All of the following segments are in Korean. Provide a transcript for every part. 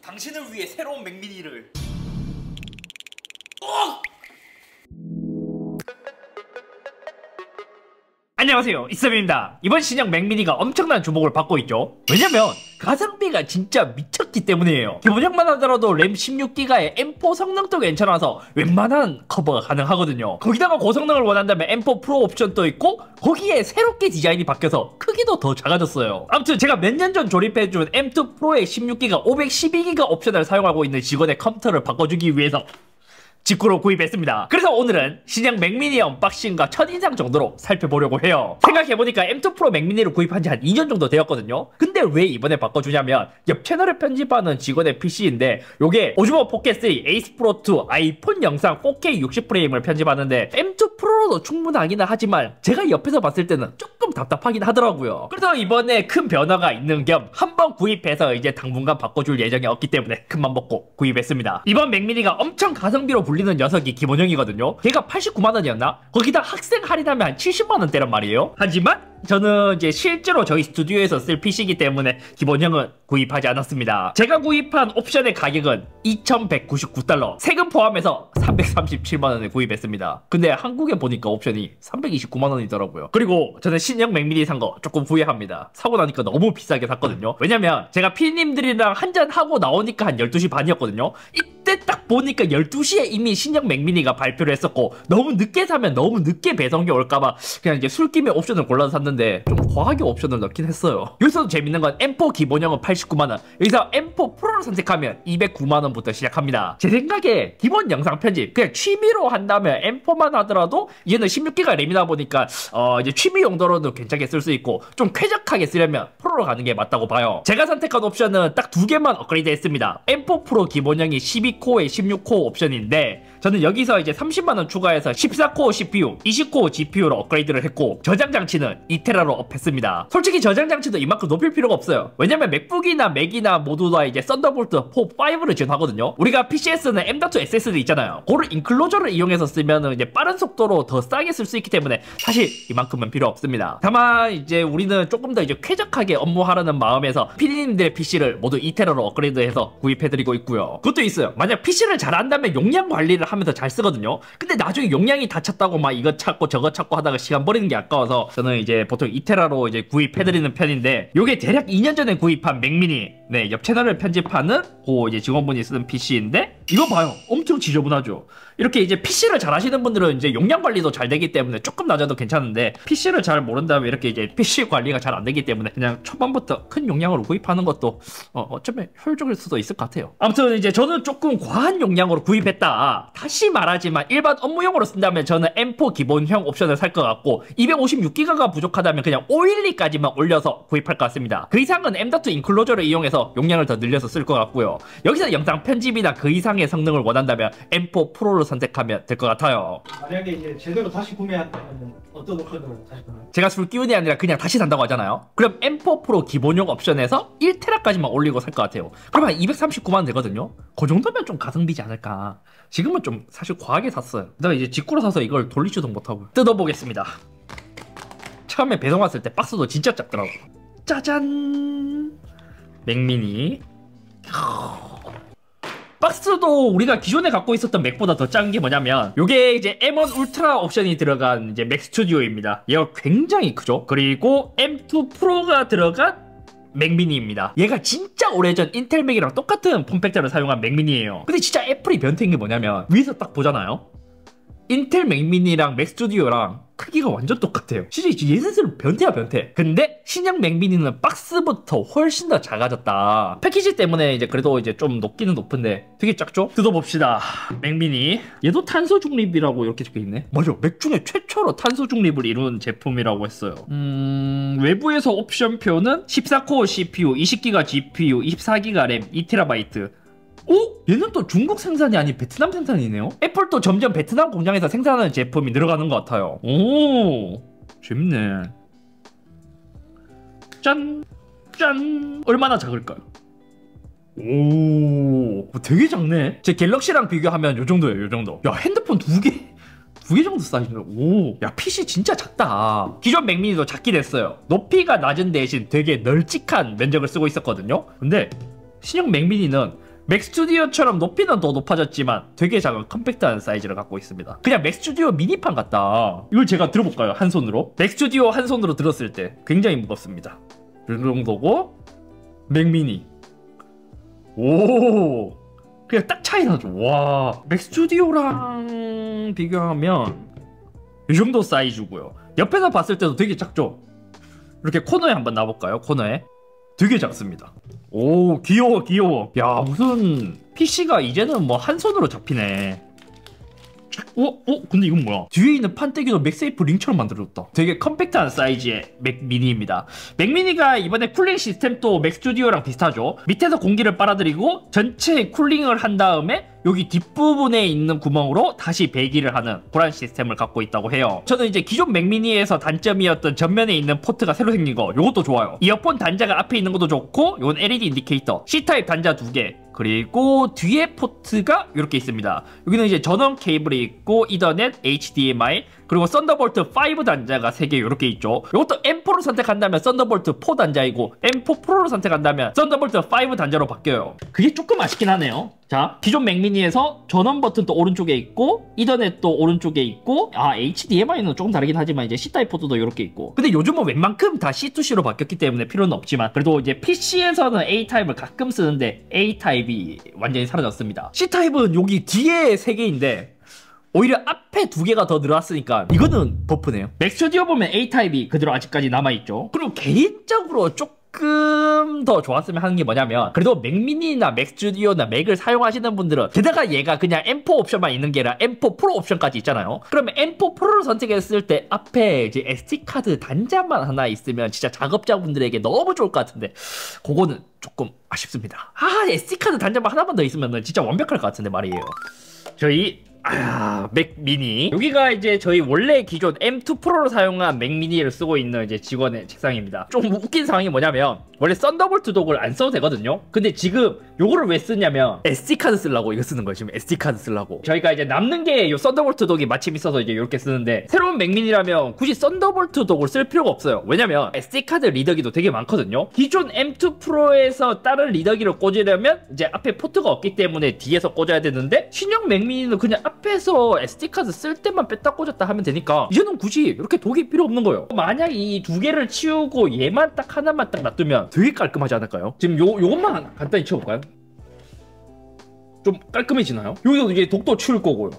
당신을 위해 새로운 맥미니를. 안녕하세요, 이쌤입니다. 이번 신형 맥미니가 엄청난 주목을 받고 있죠. 왜냐면 가성비가 진짜 미쳤기 때문이에요. 기본형만 하더라도 램 16기가에 M4 성능도 괜찮아서 웬만한 커버가 가능하거든요. 거기다가 고성능을 원한다면 M4 프로 옵션도 있고 거기에 새롭게 디자인이 바뀌어서 크기도 더 작아졌어요. 아무튼 제가 몇 년 전 조립해준 M2 프로의 16기가 512기가 옵션을 사용하고 있는 직원의 컴퓨터를 바꿔주기 위해서 직구로 구입했습니다. 그래서 오늘은 신형 맥미니의 언박싱과 첫인상 정도로 살펴보려고 해요. 생각해보니까 M2 프로 맥미니를 구입한 지 한 2년 정도 되었거든요. 근데 왜 이번에 바꿔주냐면 옆 채널을 편집하는 직원의 PC인데 요게 오즈모 포켓 3, 에이스 프로 2, 아이폰 영상 4K 60프레임을 편집하는데 M2 프로로도 충분하긴 하지만 제가 옆에서 봤을 때는 조금 답답하긴 하더라고요. 그래서 이번에 큰 변화가 있는 겸 한번 구입해서 이제 당분간 바꿔줄 예정이 없기 때문에 큰맘 먹고 구입했습니다. 이번 맥미니가 엄청 가성비로 불리는 녀석이 기본형이거든요. 걔가 89만원이었나? 거기다 학생 할인하면 한 70만원대란 말이에요. 하지만 저는 이제 실제로 저희 스튜디오에서 쓸 PC이기 때문에 기본형은 구입하지 않았습니다. 제가 구입한 옵션의 가격은 2,199달러, 세금 포함해서 337만원에 구입했습니다. 근데 한국에 보니까 옵션이 329만원이더라고요. 그리고 저는 신형 맥미니 산 거 조금 후회합니다. 사고 나니까 너무 비싸게 샀거든요. 왜냐면 제가 피디님들이랑 한잔하고 나오니까 한 12시 반이었거든요. 이때 딱 보니까 12시에 이미 신형 맥미니가 발표를 했었고 너무 늦게 사면 너무 늦게 배송이 올까봐 그냥 이제 술김에 옵션을 골라서 샀는데 좀 과하게 옵션을 넣긴 했어요. 여기서도 재밌는 건 M4 기본형은 89만원, 여기서 M4 프로를 선택하면 209만원부터 시작합니다. 제 생각에 기본 영상 편집 그냥 취미로 한다면 M4만 하더라도 얘는 16기가 램이다 보니까 이제 취미 용도로도 괜찮게 쓸 수 있고 좀 쾌적하게 쓰려면 프로로 가는 게 맞다고 봐요. 제가 선택한 옵션은 딱 두 개만 업그레이드 했습니다. M4 프로 기본형이 12코어에 16코어 옵션인데 저는 여기서 이제 30만원 추가해서 14코어 CPU, 20코어 GPU로 업그레이드를 했고 저장 장치는 2테라로 업했습니다. 솔직히 저장 장치도 이만큼 높일 필요가 없어요. 왜냐면 맥북이나 맥이나 모두 다 이제 썬더볼트 4, 5를 지원하거든요. 우리가 PC에서는 M.2 SSD 있잖아요. 그걸 인클로저를 이용해서 쓰면은 이제 빠른 속도로 더 싸게 쓸 수 있기 때문에 사실 이만큼은 필요 없습니다. 다만 이제 우리는 조금 더 이제 쾌적하게 업무하라는 마음에서 PD님들의 PC를 모두 2테라로 업그레이드해서 구입해드리고 있고요. 그것도 있어요. 만약 PC를 잘 한다면 용량 관리를 하면서 잘 쓰거든요. 근데 나중에 용량이 다 찼다고 막 이거 찾고 저거 찾고 하다가 시간 버리는 게 아까워서 저는 이제 보통 2테라로 이제 구입해드리는 편인데 요게 대략 2년 전에 구입한 맥미니, 네, 옆 채널을 편집하는 그 이제 직원분이 쓰는 PC인데 이거 봐요. 엄청 지저분하죠. 이렇게 이제 PC를 잘 하시는 분들은 이제 용량 관리도 잘 되기 때문에 조금 낮아도 괜찮은데 PC를 잘 모른다면 이렇게 이제 PC 관리가 잘 안 되기 때문에 그냥 초반부터 큰 용량으로 구입하는 것도 어쩌면 효율적일 수도 있을 것 같아요. 아무튼 이제 저는 조금 과한 용량으로 구입했다. 다시 말하지만 일반 업무용으로 쓴다면 저는 M4 기본형 옵션을 살 것 같고 256기가가 부족하다면 그냥 512까지만 올려서 구입할 것 같습니다. 그 이상은 M.2 인클로저를 이용해서 용량을 더 늘려서 쓸 것 같고요. 여기서 영상 편집이나 그 이상의 성능을 원한다면 M4 프로를 선택하면 될 것 같아요. 만약에 이제 제대로 다시 구매한다면 어떤 옵션으로 다시 구매? 제가 술 끼운이 아니라 그냥 다시 산다고 하잖아요. 그럼 M4 프로 기본용 옵션에서 1테라까지만 올리고 살 것 같아요. 그럼 한 239만원 되거든요. 그 정도면 좀 가성비지 않을까. 지금은 좀 사실 과하게 샀어요. 내가 이제 직구로 사서 이걸 돌리지도 못하고. 뜯어보겠습니다. 처음에 배송 왔을 때 박스도 진짜 작더라고. 짜잔, 맥미니. 박스도 우리가 기존에 갖고 있었던 맥보다 더 작은 게 뭐냐면 요게 이제 M1 울트라 옵션이 들어간 이제 맥 스튜디오입니다. 얘가 굉장히 크죠. 그리고 M2 프로가 들어간 맥미니입니다. 얘가 진짜 오래전 인텔 맥이랑 똑같은 폼팩터를 사용한 맥미니예요. 근데 진짜 애플이 변태인 게 뭐냐면 위에서 딱 보잖아요. 인텔 맥미니랑 맥 스튜디오랑 크기가 완전 똑같아요. 진짜 얘네들은 변태야 변태. 근데 신형 맥미니는 박스부터 훨씬 더 작아졌다. 패키지 때문에 이제 그래도 이제 좀 높기는 높은데 되게 작죠? 뜯어봅시다. 맥미니. 얘도 탄소 중립이라고 이렇게 적혀있네. 맞아, 맥 중에 최초로 탄소 중립을 이룬 제품이라고 했어요. 외부에서 옵션표는 14코어 CPU, 20기가 GPU, 24기가 램, 2TB. 오? 얘는 또 중국 생산이 아닌 베트남 생산이네요? 애플도 점점 베트남 공장에서 생산하는 제품이 늘어가는 것 같아요. 오, 재밌네. 짠! 짠! 얼마나 작을까요? 오, 되게 작네. 제 갤럭시랑 비교하면 요 정도예요, 요 정도. 야, 핸드폰 두 개 정도 사이즈네. 오, 야, PC 진짜 작다. 기존 맥미니도 작긴 했어요. 높이가 낮은 대신 되게 널찍한 면적을 쓰고 있었거든요. 근데 신형 맥미니는 맥 스튜디오처럼 높이는 더 높아졌지만 되게 작은 컴팩트한 사이즈를 갖고 있습니다. 그냥 맥 스튜디오 미니판 같다. 이걸 제가 들어볼까요? 한 손으로? 맥 스튜디오 한 손으로 들었을 때 굉장히 무겁습니다. 이 정도고 맥 미니. 오, 그냥 딱 차이 나죠. 와, 맥 스튜디오랑 비교하면 이 정도 사이즈고요. 옆에서 봤을 때도 되게 작죠? 이렇게 코너에 한번 놔볼까요? 코너에 되게 작습니다. 오, 귀여워 귀여워. 야, 무슨 PC가 이제는 뭐 한 손으로 잡히네. 근데 이건 뭐야? 뒤에 있는 판때기도 맥세이프 링처럼 만들어졌다. 되게 컴팩트한 사이즈의 맥 미니입니다. 맥 미니가 이번에 쿨링 시스템도 맥 스튜디오랑 비슷하죠. 밑에서 공기를 빨아들이고 전체 쿨링을 한 다음에 여기 뒷부분에 있는 구멍으로 다시 배기를 하는 그런 시스템을 갖고 있다고 해요. 저는 이제 기존 맥미니에서 단점이었던 전면에 있는 포트가 새로 생긴 거, 요것도 좋아요. 이어폰 단자가 앞에 있는 것도 좋고, 요건 LED 인디케이터, C타입 단자 2개, 그리고 뒤에 포트가 이렇게 있습니다. 여기는 이제 전원 케이블이 있고 이더넷, HDMI, 그리고 썬더볼트 5 단자가 3개 이렇게 있죠. 이것도 M4로 선택한다면 썬더볼트 4 단자이고 M4 프로로 선택한다면 썬더볼트 5 단자로 바뀌어요. 그게 조금 아쉽긴 하네요. 자, 기존 맥미니에서 전원 버튼도 오른쪽에 있고 이더넷도 오른쪽에 있고, HDMI는 조금 다르긴 하지만 이제 C타입 포트도 이렇게 있고. 근데 요즘은 웬만큼 다 C2C로 바뀌었기 때문에 필요는 없지만, 그래도 이제 PC에서는 A타입을 가끔 쓰는데 A타입이 완전히 사라졌습니다. C타입은 여기 뒤에 3개인데 오히려 앞에 2개가 더 늘어났으니까 이거는 버프네요. 맥 스튜디오 보면 A타입이 그대로 아직까지 남아있죠. 그리고 개인적으로 조금 더 좋았으면 하는 게 뭐냐면, 그래도 맥미니나 맥 스튜디오나 맥을 사용하시는 분들은 게다가 얘가 그냥 M4 옵션만 있는 게 아니라 M4 프로 옵션까지 있잖아요. 그러면 M4 프로를 선택했을 때 앞에 이제 SD카드 단자만 하나 있으면 진짜 작업자분들에게 너무 좋을 것 같은데 그거는 조금 아쉽습니다. SD카드 단자만 하나만 더 있으면 진짜 완벽할 것 같은데 말이에요. 저희 맥 미니, 여기가 이제 저희 원래 기존 M2 프로로 사용한 맥 미니를 쓰고 있는 이제 직원의 책상입니다. 좀 웃긴 상황이 뭐냐면, 원래 썬더볼트 독을 안 써도 되거든요. 근데 지금 요거를 왜 쓰냐면 SD카드 쓰려고 이거 쓰는 거예요. 지금 SD카드 쓰려고. 저희가 이제 남는 게 요 썬더볼트 독이 마침 있어서 이제 이렇게 쓰는데, 새로운 맥 미니라면 굳이 썬더볼트 독을 쓸 필요가 없어요. 왜냐면 SD카드 리더기도 되게 많거든요. 기존 M2 프로에서 다른 리더기를 꽂으려면 이제 앞에 포트가 없기 때문에 뒤에서 꽂아야 되는데, 신형 맥 미니는 그냥 앞에서 SD카드 쓸 때만 뺐다 꽂았다 하면 되니까 이제는 굳이 이렇게 독이 필요 없는 거예요. 만약 이 2개를 치우고 얘만 딱 하나만 딱 놔두면 되게 깔끔하지 않을까요? 지금 요것만 간단히 치워볼까요? 좀 깔끔해지나요? 여기도 이제 독도 치울 거고요.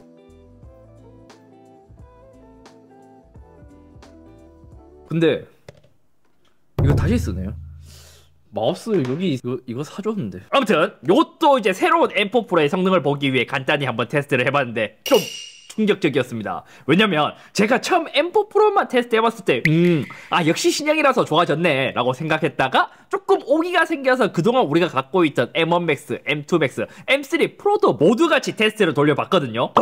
근데 이거 다시 쓰네요. 마우스 여기 이거 사줬는데. 아무튼 요것도 이제 새로운 M4 프로의 성능을 보기 위해 간단히 한번 테스트를 해봤는데 좀 충격적이었습니다. 왜냐면 제가 처음 M4 프로만 테스트해봤을 때 역시 신형이라서 좋아졌네 라고 생각했다가 조금 오기가 생겨서 그동안 우리가 갖고 있던 M1 맥스, M2 맥스, M3 프로도 모두 같이 테스트를 돌려봤거든요.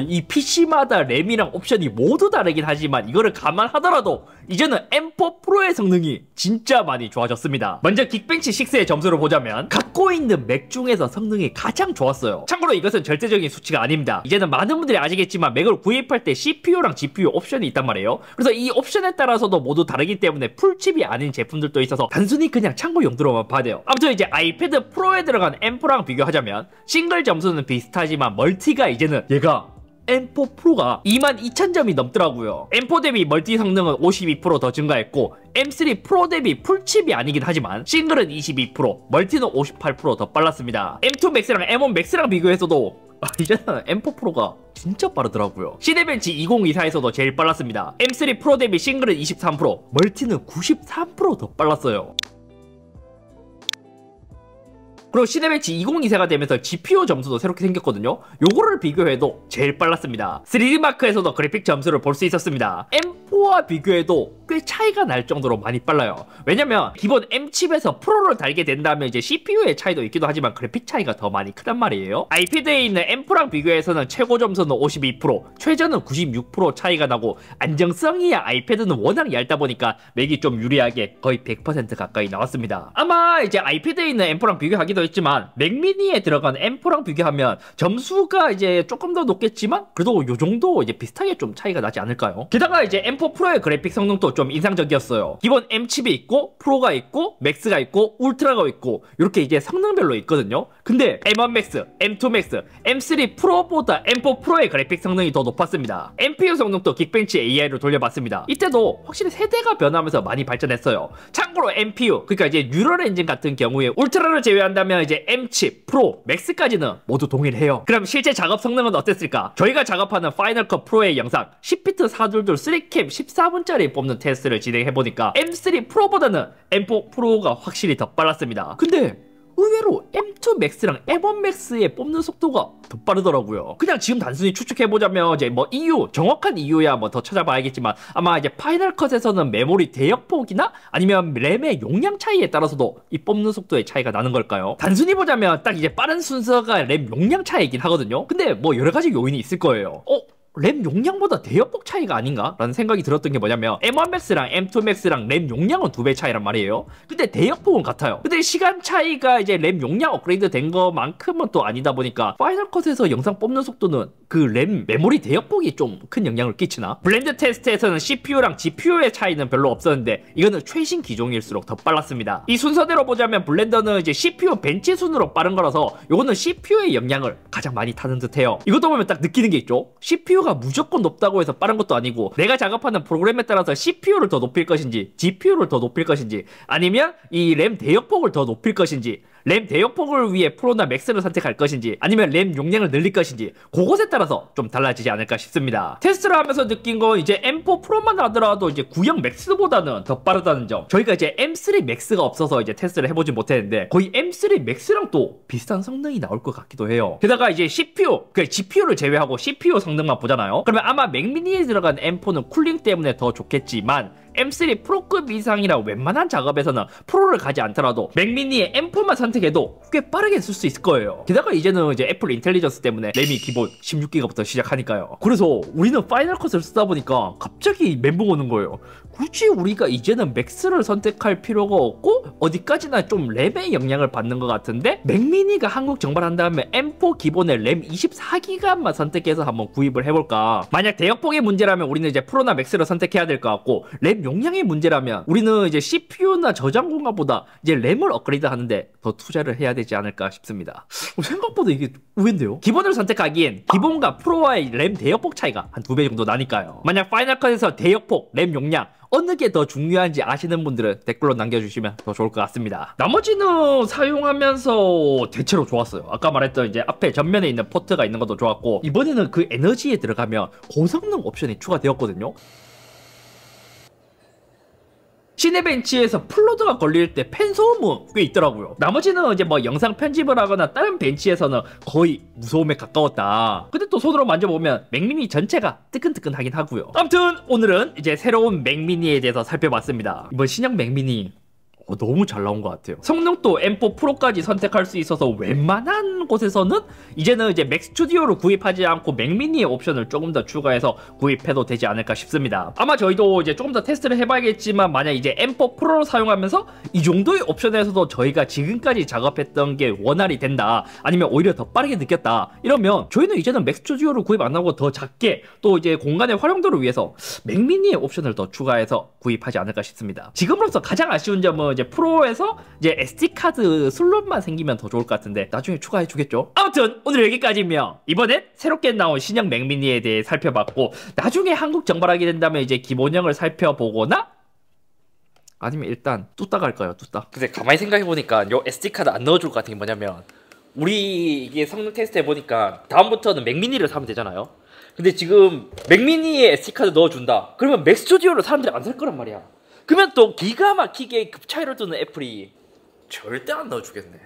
이 PC마다 램이랑 옵션이 모두 다르긴 하지만 이거를 감안하더라도 이제는 M4 프로의 성능이 진짜 많이 좋아졌습니다. 먼저 긱벤치 6의 점수를 보자면 갖고 있는 맥 중에서 성능이 가장 좋았어요. 참고로 이것은 절대적인 수치가 아닙니다. 이제는 많은 분들이 아시겠지만 맥을 구입할 때 CPU랑 GPU 옵션이 있단 말이에요. 그래서 이 옵션에 따라서도 모두 다르기 때문에 풀칩이 아닌 제품들도 있어서 단순히 그냥 참고 용도로만 봐야 돼요. 아무튼 이제 아이패드 프로에 들어간 M4랑 비교하자면 싱글 점수는 비슷하지만 멀티가 이제는 얘가 M4 프로가 22,000점이 넘더라고요. M4 대비 멀티 성능은 52% 더 증가했고 M3 프로 대비 풀칩이 아니긴 하지만 싱글은 22%, 멀티는 58% 더 빨랐습니다. M2 맥스랑 M1 맥스랑 비교해서도 이제는 M4 프로가 진짜 빠르더라고요. 시네벤치 2024에서도 제일 빨랐습니다. M3 프로 대비 싱글은 23%, 멀티는 93% 더 빨랐어요. 그리고 시네벤치 2024가 되면서 GPU 점수도 새롭게 생겼거든요. 요거를 비교해도 제일 빨랐습니다. 3D마크에서도 그래픽 점수를 볼 수 있었습니다. M4와 비교해도 꽤 차이가 날 정도로 많이 빨라요. 왜냐면 기본 M칩에서 프로를 달게 된다면 이제 CPU의 차이도 있기도 하지만 그래픽 차이가 더 많이 크단 말이에요. 아이패드에 있는 M4랑 비교해서는 최고 점수는 52%, 최저는 96% 차이가 나고 안정성이야 아이패드는 워낙 얇다 보니까 맥이 좀 유리하게 거의 100% 가까이 나왔습니다. 아마 이제 아이패드에 있는 M4랑 비교하기도 했지만 맥미니에 들어간 M4랑 비교하면 점수가 이제 조금 더 높겠지만 그래도 요 정도 이제 비슷하게 좀 차이가 나지 않을까요? 게다가 이제 M4 프로의 그래픽 성능도 좀 좀 인상적이었어요. 기본 M칩이 있고 프로가 있고 맥스가 있고 울트라가 있고 이렇게 이제 성능별로 있거든요. 근데 M1 맥스, M2 맥스, M3 프로보다 M4 프로의 그래픽 성능이 더 높았습니다. NPU 성능도 긱벤치 AI로 돌려봤습니다. 이때도 확실히 세대가 변하면서 많이 발전했어요. 참고로 NPU, 그러니까 이제 뉴럴 엔진 같은 경우에 울트라를 제외한다면 이제 M칩, 프로, 맥스까지는 모두 동일해요. 그럼 실제 작업 성능은 어땠을까? 저희가 작업하는 파이널 컷 프로의 영상 10비트 422 3캠 14분짜리 뽑는 테스트를 진행해보니까 M3 프로보다는 M4 프로가 확실히 더 빨랐습니다. 근데 의외로 M2 맥스랑 M1 맥스의 뽑는 속도가 더 빠르더라고요. 그냥 지금 단순히 추측해보자면 이제 뭐 EU, 정확한 EU야 뭐 더 찾아봐야겠지만 아마 이제 파이널 컷에서는 메모리 대역폭이나 아니면 램의 용량 차이에 따라서도 이 뽑는 속도의 차이가 나는 걸까요? 단순히 보자면 딱 이제 빠른 순서가 램 용량 차이이긴 하거든요. 근데 뭐 여러 가지 요인이 있을 거예요. 램 용량보다 대역폭 차이가 아닌가? 라는 생각이 들었던 게 뭐냐면 M1 맥스랑 M2 맥스랑 램 용량은 2배 차이란 말이에요. 근데 대역폭은 같아요. 근데 시간 차이가 이제 램 용량 업그레이드 된 것만큼은 또 아니다 보니까 파이널 컷에서 영상 뽑는 속도는 그 램 메모리 대역폭이 좀 큰 영향을 끼치나? 블렌드 테스트에서는 CPU랑 GPU의 차이는 별로 없었는데 이거는 최신 기종일수록 더 빨랐습니다. 이 순서대로 보자면 블렌더는 이제 CPU 벤치 순으로 빠른 거라서 이거는 CPU의 영향을 가장 많이 타는 듯해요. 이것도 보면 딱 느끼는 게 있죠. CPU가 무조건 높다고 해서 빠른 것도 아니고 내가 작업하는 프로그램에 따라서 CPU를 더 높일 것인지 GPU를 더 높일 것인지 아니면 이 램 대역폭을 더 높일 것인지 램 대역폭을 위해 프로나 맥스를 선택할 것인지 아니면 램 용량을 늘릴 것인지 그것에 따라서 좀 달라지지 않을까 싶습니다. 테스트를 하면서 느낀 건 이제 M4 프로만 하더라도 이제 구형 맥스보다는 더 빠르다는 점. 저희가 이제 M3 맥스가 없어서 이제 테스트를 해보지 못했는데 거의 M3 맥스랑 또 비슷한 성능이 나올 것 같기도 해요. 게다가 이제 CPU, 그 GPU를 제외하고 CPU 성능만 보잖아요. 그러면 아마 맥미니에 들어간 M4는 쿨링 때문에 더 좋겠지만 M3 프로급 이상이라 웬만한 작업에서는 프로를 가지 않더라도 맥미니의 M4만 선택해도 꽤 빠르게 쓸 수 있을 거예요. 게다가 이제는 이제 애플 인텔리전스 때문에 램이 기본 16기가부터 시작하니까요. 그래서 우리는 파이널 컷을 쓰다 보니까 갑자기 멘붕 오는 거예요. 굳이 우리가 이제는 맥스를 선택할 필요가 없고 어디까지나 좀 램의 영향을 받는 것 같은데 맥미니가 한국 정발한 다음에 M4 기본에 램 24기가만 선택해서 한번 구입을 해볼까. 만약 대역폭의 문제라면 우리는 이제 프로나 맥스를 선택해야 될 것 같고 램 용량의 문제라면 우리는 이제 CPU나 저장 공간보다 이제 램을 업그레이드 하는데 더 투자를 해야 되지 않을까 싶습니다. 생각보다 이게 의외인데요? 기본을 선택하기엔 기본과 프로와의 램 대역폭 차이가 한 2배 정도 나니까요. 만약 파이널 컷에서 대역폭, 램 용량 어느 게 더 중요한지 아시는 분들은 댓글로 남겨주시면 더 좋을 것 같습니다. 나머지는 사용하면서 대체로 좋았어요. 아까 말했던 이제 앞에 전면에 있는 포트가 있는 것도 좋았고 이번에는 그 에너지에 들어가면 고성능 옵션이 추가되었거든요. 시네벤치에서 플로드가 걸릴 때 팬 소음은 꽤 있더라고요. 나머지는 이제 뭐 영상 편집을 하거나 다른 벤치에서는 거의 무소음에 가까웠다. 근데 또 손으로 만져보면 맥미니 전체가 뜨끈뜨끈하긴 하고요. 아무튼 오늘은 이제 새로운 맥미니에 대해서 살펴봤습니다. 이번 신형 맥미니 너무 잘 나온 것 같아요. 성능도 M4 프로까지 선택할 수 있어서 웬만한 곳에서는 이제는 이제 맥 스튜디오를 구입하지 않고 맥미니의 옵션을 조금 더 추가해서 구입해도 되지 않을까 싶습니다. 아마 저희도 이제 조금 더 테스트를 해봐야겠지만 만약 이제 M4 프로를 사용하면서 이 정도의 옵션에서도 저희가 지금까지 작업했던 게 원활히 된다 아니면 오히려 더 빠르게 느꼈다 이러면 저희는 이제는 맥 스튜디오를 구입 안 하고 더 작게 또 이제 공간의 활용도를 위해서 맥미니의 옵션을 더 추가해서 구입하지 않을까 싶습니다. 지금으로서 가장 아쉬운 점은 이제 프로에서 이제 SD카드 슬롯만 생기면 더 좋을 것 같은데 나중에 추가해 주겠죠. 아무튼 오늘 여기까지며 이번엔 새롭게 나온 신형 맥미니에 대해 살펴봤고 나중에 한국 정발하게 된다면 이제 기본형을 살펴보거나 아니면 일단 뚜따 갈까요? 뚜따. 근데 가만히 생각해보니까 요 SD카드 안 넣어줄 것 같은 게 뭐냐면 우리 이게 성능 테스트 해보니까 다음부터는 맥미니를 사면 되잖아요. 근데 지금 맥미니에 SD카드 넣어준다 그러면 맥스튜디오를 사람들이 안 살 거란 말이야. 그러면 또 기가 막히게 급 차이를 두는 애플이 절대 안 넣어주겠네.